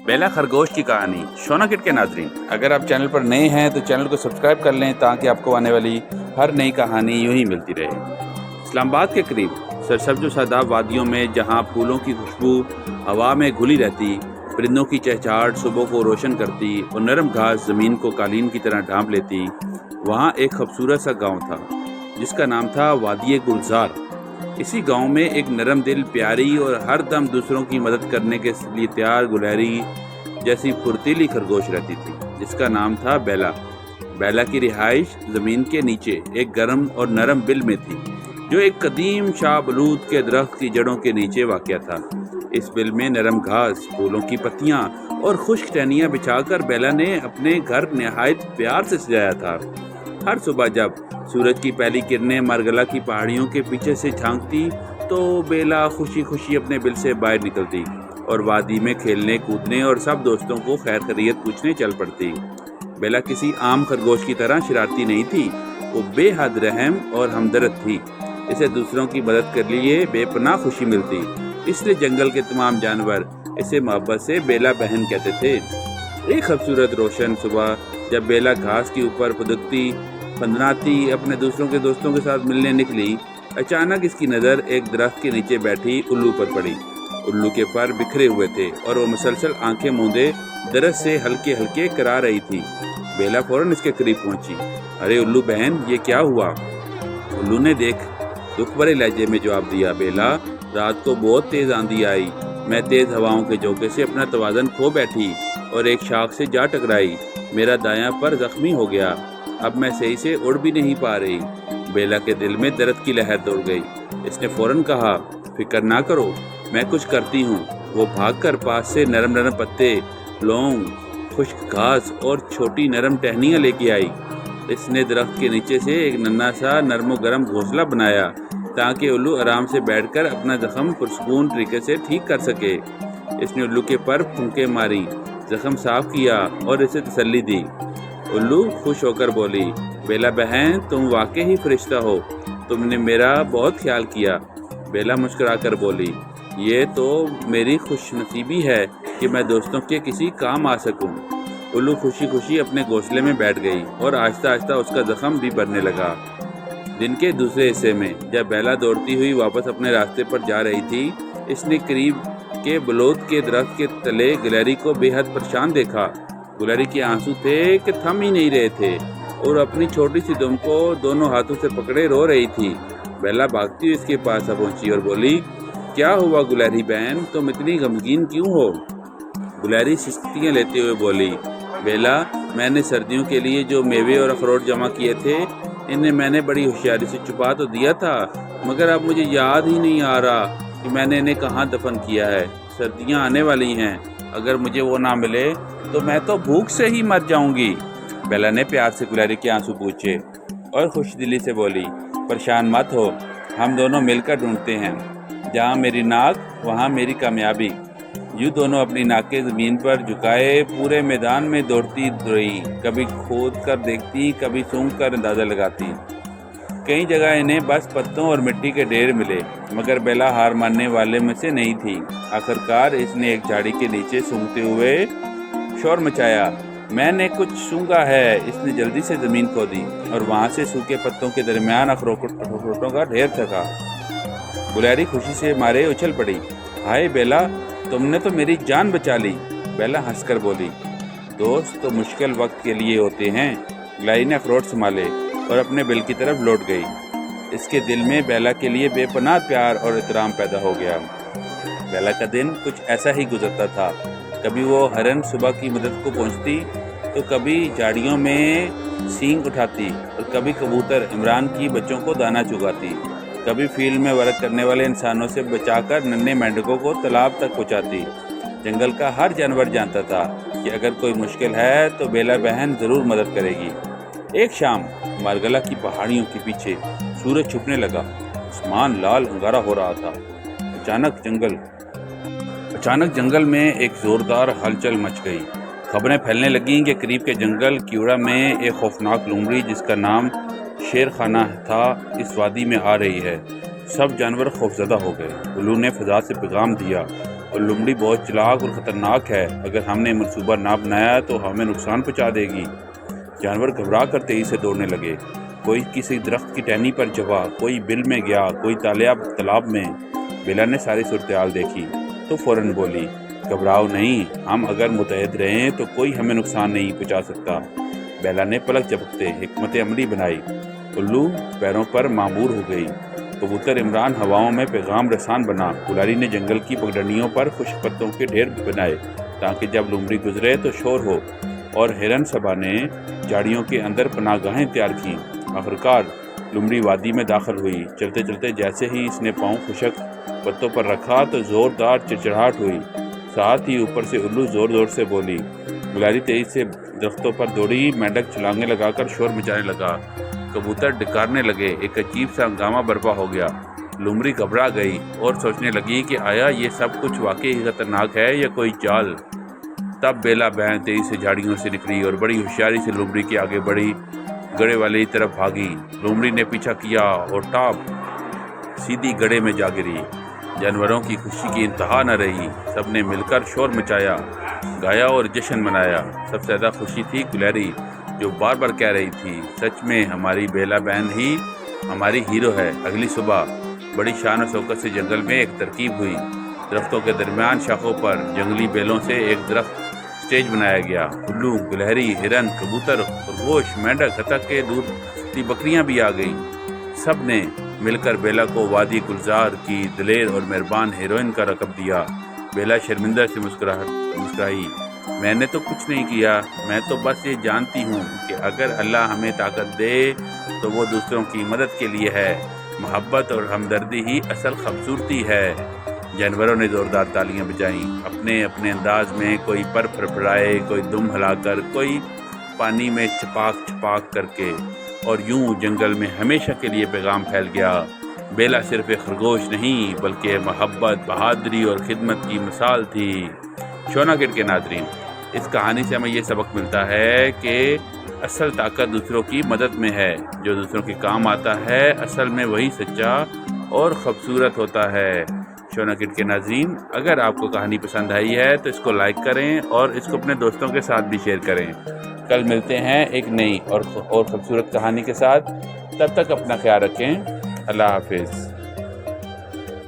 بیلا خرگوش کی کہانی۔ شونا کٹ کے ناظرین، اگر آپ چینل پر نئے ہیں تو چینل کو سبسکرائب کر لیں تاکہ آپ کو آنے والی ہر نئی کہانی یوں ہی ملتی رہے۔ اسلام آباد کے قریب سرسبز و شاداب وادیوں میں جہاں پھولوں کی خوشبو ہوا میں گھلی رہتی، پرندوں کی چہچہاٹ صبح کو روشن کرتی اور نرم گھاس زمین کو قالین کی طرح ڈھانپ لیتی، وہاں ایک خوبصورت سا گاؤں تھا جس کا نام تھا وادی گلزار۔ اسی گاؤں میں ایک نرم دل، پیاری اور ہر دم دوسروں کی مدد کرنے کے لیے تیار گلہری جیسی پھرتیلی خرگوش رہتی تھی جس کا نام تھا بیلا۔ بیلا کی رہائش زمین کے نیچے ایک گرم اور نرم بل میں تھی جو ایک قدیم شاہ بلوط کے درخت کی جڑوں کے نیچے واقع تھا۔ اس بل میں نرم گھاس، پھولوں کی پتیاں اور خشک ٹہنیاں بچھا کر بیلا نے اپنے گھر نہایت پیار سے سجایا تھا۔ ہر صبح جب سورج کی پہلی کرنیں مارگلا کی پہاڑیوں کے پیچھے سے جھانکتی تو بیلا خوشی خوشی اپنے بل سے باہر نکلتی اور وادی میں کھیلنے کودنے اور سب دوستوں کو خیر خیریت پوچھنے چل پڑتی۔ بیلا کسی عام خرگوش کی طرح شرارتی نہیں تھی، وہ بے حد رحم اور ہمدرد تھی۔ اسے دوسروں کی مدد کے لیے بے پناہ خوشی ملتی، اس لیے جنگل کے تمام جانور اسے محبت سے بیلا بہن کہتے تھے۔ ایک خوبصورت روشن صبح جب بیلا گھاس کے اوپر پھدکتی پھندناتی اپنے دوسروں کے دوستوں کے ساتھ ملنے نکلی، اچانک اس کی نظر ایک درخت کے نیچے بیٹھی الو پر پڑی۔ الو کے پر بکھرے ہوئے تھے اور وہ مسلسل آنکھیں موندے درخت سے ہلکے ہلکے کرا رہی تھی۔ بیلا فوراً اس کے قریب پہنچی۔ ارے الو بہن، یہ کیا ہوا؟ الو نے دکھ بھرے لہجے میں جواب دیا، بیلا، رات کو بہت تیز آندھی آئی، میں تیز ہواؤں کے جھونکے سے اپنا توازن کھو بیٹھی اور ایک شاخ سے جا ٹکرائی، میرا دایاں پر زخمی ہو گیا، اب میں صحیح سے اڑ بھی نہیں پا رہی۔ بیلا کے دل میں درد کی لہر دوڑ گئی۔ اس نے فوراً کہا، فکر نہ کرو، میں کچھ کرتی ہوں۔ وہ بھاگ کر پاس سے نرم نرم پتے، لونگ، خشک گھاس اور چھوٹی نرم ٹہنیاں لے کے آئی۔ اس نے درخت کے نیچے سے ایک ننھا سا نرم و گرم گھونسلہ بنایا تاکہ الو آرام سے بیٹھ کر اپنا زخم پرسکون طریقے سے ٹھیک کر سکے۔ اس نے الو کے پر پھونکیں ماری، زخم صاف کیا اور اسے تسلی دی۔ الو خوش ہو کر بولی، بیلا بہن، تم واقعی ہی فرشتہ ہو، تم نے میرا بہت خیال کیا۔ بیلا مسکرا کر بولی، یہ تو میری خوش نصیبی ہے کہ میں دوستوں کے کسی کام آ سکوں۔ الو خوشی خوشی اپنے گھونسلے میں بیٹھ گئی اور آہستہ آہستہ اس کا زخم بھی بھرنے لگا۔ دن کے دوسرے حصے میں جب بیلا دوڑتی ہوئی واپس اپنے راستے پر جا رہی تھی، اس نے قریب کے بلوط کے درخت کے تلے گلہری کو بے حد پریشان دیکھا۔ گلہری کے آنسو تھے کہ تھم ہی نہیں رہے تھے اور اپنی چھوٹی سی دم کو دونوں ہاتھوں سے پکڑے رو رہی تھی۔ بیلا بھاگتی ہوئی اس کے پاس پہنچی اور بولی، کیا ہوا گلہری بہن، تم اتنی غمگین کیوں ہو؟ گلہری سستیاں لیتے ہوئے بولی، بیلا، میں نے سردیوں کے لیے جو میوے اور اخروٹ جمع کیے تھے انہیں میں نے بڑی ہوشیاری سے چھپا تو دیا تھا، مگر اب مجھے یاد ہی نہیں آ رہا کہ میں نے انہیں کہاں دفن کیا ہے۔ سردیاں آنے والی ہیں، اگر مجھے وہ نہ ملے تو میں تو بھوک سے ہی مر جاؤں گی۔ بیلا نے پیار سے گلہری کے آنسو پوچھے اور خوش دلی سے بولی، پریشان مت ہو، ہم دونوں مل کر ڈھونڈتے ہیں، جہاں میری ناک وہاں میری کامیابی۔ یوں دونوں اپنی ناکیں زمین پر جھکائے پورے میدان میں دوڑتی رہی، کبھی کھود کر دیکھتی، کبھی سونگھ کر اندازہ لگاتی۔ کئی جگہ انہیں بس پتوں اور مٹی کے ڈھیر ملے، مگر بیلا ہار ماننے والے میں سے نہیں تھی۔ آخرکار اس نے ایک جھاڑی کے نیچے سونگتے ہوئے شور مچایا، میں نے کچھ سونگا ہے۔ اس نے جلدی سے زمین کھودی اور وہاں سے سوکھے پتوں کے درمیان اخروٹوں کا ڈھیر تھکا۔ گلہری خوشی سے مارے اچھل پڑی، ہائے بیلا، تم نے تو میری جان بچا لی۔ بیلا ہنس کر بولی، دوست تو مشکل وقت کے لیے ہوتے ہیں۔ گلہری نے اخروٹ سنبھالے اور اپنے بل کی طرف لوٹ گئی۔ اس کے دل میں بیلا کے لیے بے پناہ پیار اور احترام پیدا ہو گیا۔ بیلا کا دن کچھ ایسا ہی گزرتا تھا، کبھی وہ ہرن صبح کی مدد کو پہنچتی تو کبھی جھاڑیوں میں سینگ اٹھاتی اور کبھی کبوتر عمران کی بچوں کو دانہ چگاتی، کبھی فیلڈ میں ورک کرنے والے انسانوں سے بچا کر ننھے مینڈکوں کو تالاب تک پہنچاتی۔ جنگل کا ہر جانور جانتا تھا کہ اگر کوئی مشکل ہے تو بیلا بہن ضرور مدد کرے گی۔ ایک شام مارگلا کی پہاڑیوں کے پیچھے سورج چھپنے لگا، آسمان لال انگارہ ہو رہا تھا۔ اچانک جنگل میں ایک زوردار ہلچل مچ گئی۔ خبریں پھیلنے لگیں کہ قریب کے جنگل کیوڑا میں ایک خوفناک لومڑی جس کا نام شیر خانہ تھا اس وادی میں آ رہی ہے۔ سب جانور خوفزدہ ہو گئے۔ الو نے فضا سے پیغام دیا، اور لومڑی بہت چلاک اور خطرناک ہے، اگر ہم نے منصوبہ نہ بنایا تو ہمیں نقصان پہنچا دے گی۔ جانور گھبرا کر تیزی سے دوڑنے لگے، کوئی کسی درخت کی ٹہنی پر چپا، کوئی بل میں گیا، کوئی تالاب میں۔ بیلا نے ساری صورتحال دیکھی تو فوراً بولی، گھبراؤ نہیں، ہم اگر متحد رہیں تو کوئی ہمیں نقصان نہیں پہنچا سکتا۔ بیلا نے پلک جھپکتے حکمت عملی بنائی، الو پیروں پر معمور ہو گئی، کبوتر عمران ہواؤں میں پیغام رسان بنا، گلاری نے جنگل کی پگڈنڈیوں پر خشک پتوں کے ڈھیر بنائے تاکہ جب لومڑی گزرے تو شور ہو، اور ہرن سبا نے جھاڑیوں کے اندر پناہ گاہیں تیار کیں۔ آخرکار لومڑی وادی میں داخل ہوئی، چلتے چلتے جیسے ہی اس نے پاؤں خشک پتوں پر رکھا تو زوردار چڑچڑاہٹ ہوئی، ساتھ ہی اوپر سے الو زور زور سے بولی۔ گلاری تیزی سے درختوں پر دوڑی، مینڈک چھلانگیں لگا کر شور مچانے لگا، کبوتر ڈکارنے لگے، ایک عجیب سا ہنگامہ برپا ہو گیا۔ لومڑی گھبرا گئی اور سوچنے لگی کہ آیا یہ سب کچھ واقعی خطرناک ہے یا کوئی چال۔ تب بیلا بہن تیزی سے جھاڑیوں سے نکلی اور بڑی ہوشیاری سے لومڑی کے آگے بڑھی، گڑھے والی طرف بھاگی۔ لومڑی نے پیچھا کیا اور ٹاپ سیدھی گڑھے میں جا گری۔ جانوروں کی خوشی کی انتہا نہ رہی، سب نے مل کر شور مچایا، گایا اور جشن منایا۔ سب سے زیادہ خوشی تھی گلاری، جو بار بار کہہ رہی تھی، سچ میں ہماری بیلا بہن ہی ہماری ہیرو ہے۔ اگلی صبح بڑی شان و شوکت سے جنگل میں ایک ترکیب ہوئی، درختوں کے درمیان شاخوں پر جنگلی بیلوں سے ایک درخت سٹیج بنایا گیا۔ الو، گلہری، ہرن، کبوتر، خرگوش، مینڈک، حتیٰ کہ دودھتی بکریاں بھی آ گئیں۔ سب نے مل کر بیلا کو وادی گلزار کی دلیر اور مہربان ہیروئن کا لقب دیا۔ بیلا شرمندہ سے مسکرائی، میں نے تو کچھ نہیں کیا، میں تو بس یہ جانتی ہوں کہ اگر اللہ ہمیں طاقت دے تو وہ دوسروں کی مدد کے لیے ہے۔ محبت اور ہمدردی ہی اصل خوبصورتی ہے۔ جانوروں نے زوردار تالیاں بجائیں، اپنے اپنے انداز میں، کوئی پر پھڑپھڑائے، کوئی دم ہلا کر، کوئی پانی میں چھپاک چھپاک کر کے، اور یوں جنگل میں ہمیشہ کے لیے پیغام پھیل گیا، بیلا صرف ایک خرگوش نہیں بلکہ محبت، بہادری اور خدمت کی مثال تھی۔ شونا کڈ کے ناظرین، اس کہانی سے ہمیں یہ سبق ملتا ہے کہ اصل طاقت دوسروں کی مدد میں ہے، جو دوسروں کے کام آتا ہے اصل میں وہی سچا اور خوبصورت ہوتا ہے۔ شونا کڈ کے ناظرین، اگر آپ کو کہانی پسند آئی ہے تو اس کو لائک کریں اور اس کو اپنے دوستوں کے ساتھ بھی شیئر کریں۔ کل ملتے ہیں ایک نئی اور خوبصورت کہانی کے ساتھ، تب تک اپنا خیال رکھیں۔ اللہ حافظ۔